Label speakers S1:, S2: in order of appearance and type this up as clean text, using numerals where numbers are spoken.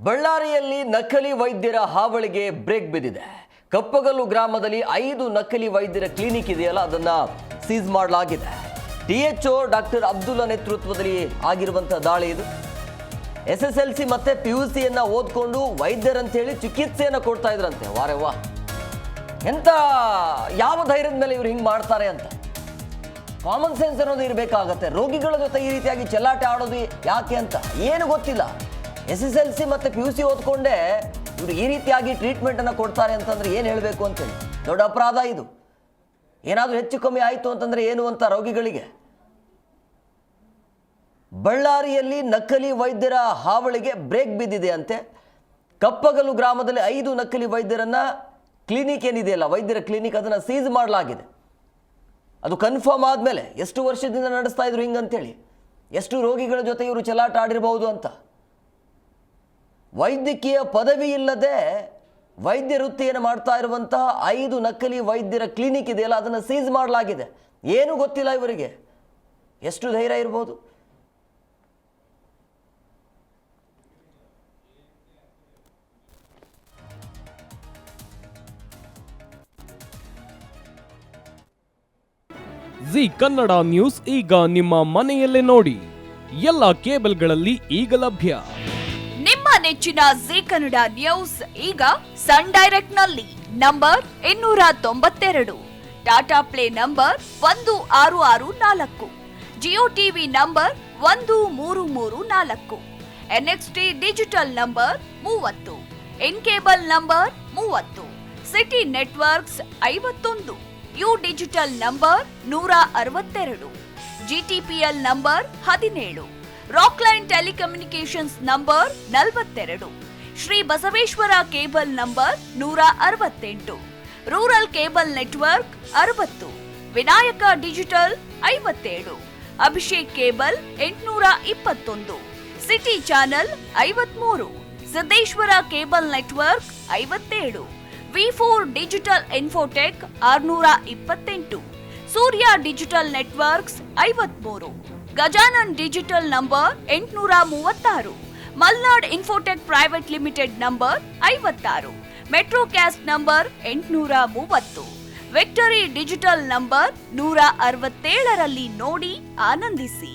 S1: ಬಳ್ಳಾರಿಯಲ್ಲಿ ನಕಲಿ ವೈದ್ಯರ ಹಾವಳಿಗೆ ಬ್ರೇಕ್ ಬಿದ್ದಿದೆ. ಕಪ್ಪಗಲ್ಲು ಗ್ರಾಮದಲ್ಲಿ 5 ನಕಲಿ ವೈದ್ಯರ ಕ್ಲಿನಿಕ್ ಇದೆಯಲ್ಲ, ಅದನ್ನ ಸೀಸ್ ಮಾಡಲಾಗಿದೆ. ಟಿಎಚ್ಒ ಡಾಕ್ಟರ್ ಅಬ್ದುಲ್ಲಾ ನೇತೃತ್ವದಲ್ಲಿ ಆಗಿರುವಂತಹ ದಾಳಿ ಇದು. SSLC ಮತ್ತೆ PUCಯನ್ನ ಓದ್ಕೊಂಡು ವೈದ್ಯರಂತ ಹೇಳಿ ಚಿಕಿತ್ಸೆಯನ್ನು ಕೊಡ್ತಾ ಇದ್ರಂತೆ. ವಾರೆವ್ವ, ಎಂತ ಯಾವ ಧೈರ್ಯದ ಮೇಲೆ ಇವ್ರು ಹಿಂಗೆ ಮಾಡ್ತಾರೆ ಅಂತ ಕಾಮನ್ ಸೆನ್ಸ್ ಅನ್ನೋದು ಇರಬೇಕಾಗತ್ತೆ. ರೋಗಿಗಳ ಜೊತೆ ಈ ರೀತಿಯಾಗಿ ಚೆಲ್ಲಾಟ ಆಡೋದು ಯಾಕೆ ಅಂತ ಏನು ಗೊತ್ತಿಲ್ಲ. SSLC ಮತ್ತು PUC ಓದ್ಕೊಂಡೆ ಇವರು ಈ ರೀತಿಯಾಗಿ ಟ್ರೀಟ್ಮೆಂಟನ್ನು ಕೊಡ್ತಾರೆ ಅಂತಂದ್ರೆ ಏನು ಹೇಳಬೇಕು ಅಂತೇಳಿ. ದೊಡ್ಡ ಅಪರಾಧ ಇದು. ಏನಾದರೂ ಹೆಚ್ಚು ಕಮ್ಮಿ ಆಯಿತು ಅಂತಂದರೆ ಏನು ಅಂತ ರೋಗಿಗಳಿಗೆ. ಬಳ್ಳಾರಿಯಲ್ಲಿ ನಕಲಿ ವೈದ್ಯರ ಹಾವಳಿಗೆ ಬ್ರೇಕ್ ಬಿದ್ದಿದೆ ಅಂತೆ. ಕಪ್ಪಗಲ್ಲು ಗ್ರಾಮದಲ್ಲಿ 5 ನಕಲಿ ವೈದ್ಯರನ್ನ ಕ್ಲಿನಿಕ್ ಏನಿದೆಯಲ್ಲ, ವೈದ್ಯರ ಕ್ಲಿನಿಕ್, ಅದನ್ನು ಸೀಸ್ ಮಾಡಲಾಗಿದೆ. ಅದು ಕನ್ಫರ್ಮ್ ಆದಮೇಲೆ ಎಷ್ಟು ವರ್ಷದಿಂದ ನಡೆಸ್ತಾ ಇದ್ರು ಹಿಂಗಂತೇಳಿ, ಎಷ್ಟು ರೋಗಿಗಳ ಜೊತೆ ಇವರು ಚೆಲ್ಲಾಟ ಆಡಿರಬಹುದು ಅಂತ. ವೈದ್ಯಕೀಯ ಪದವಿ ಇಲ್ಲದೆ ವೈದ್ಯ ವೃತ್ತಿಯನ್ನು ಮಾಡ್ತಾ ಇರುವಂತಹ 5 ನಕಲಿ ವೈದ್ಯರ ಕ್ಲಿನಿಕ್ ಇದೆಯಲ್ಲ, ಅದನ್ನು ಸೀಸ್ ಮಾಡಲಾಗಿದೆ. ಏನು ಗೊತ್ತಿಲ್ಲ ಇವರಿಗೆ. ಎಷ್ಟು ಧೈರ್ಯ ಇರ್ಬೋದು.
S2: ಜಿ ಕನ್ನಡ ನ್ಯೂಸ್ ಈಗ ನಿಮ್ಮ ಮನೆಯಲ್ಲೇ ನೋಡಿ. ಎಲ್ಲ ಕೇಬಲ್ಗಳಲ್ಲಿ ಈಗ ಲಭ್ಯ.
S3: ನಿಮ್ಮ ನೆಚ್ಚಿನ ಜಿ ಕನ್ನಡ ನ್ಯೂಸ್ ಈಗ ಸನ್ ಡೈರೆಕ್ಟ್ ನಲ್ಲಿ number 292, Tata play number 1664, Jio TV number 1334, NXT digital number 30, in cable number 30, city networks 51, U digital number 162, GTPL number 17, Rockline telecommunications number 42, Shri Basaveshwara cable number 168, rural cable network 60, Vinayaka digital 57, Abhishek cable 821, city channel 53, Siddeshwara cable network 57, V4 digital Infotech 628, Surya digital networks 53, Gajanan digital number 836, Malnad Infotech Private Limited number 56, Metrocast number 830, Victory digital number 167ರಲ್ಲಿ ನೋಡಿ ಆನಂದಿಸಿ.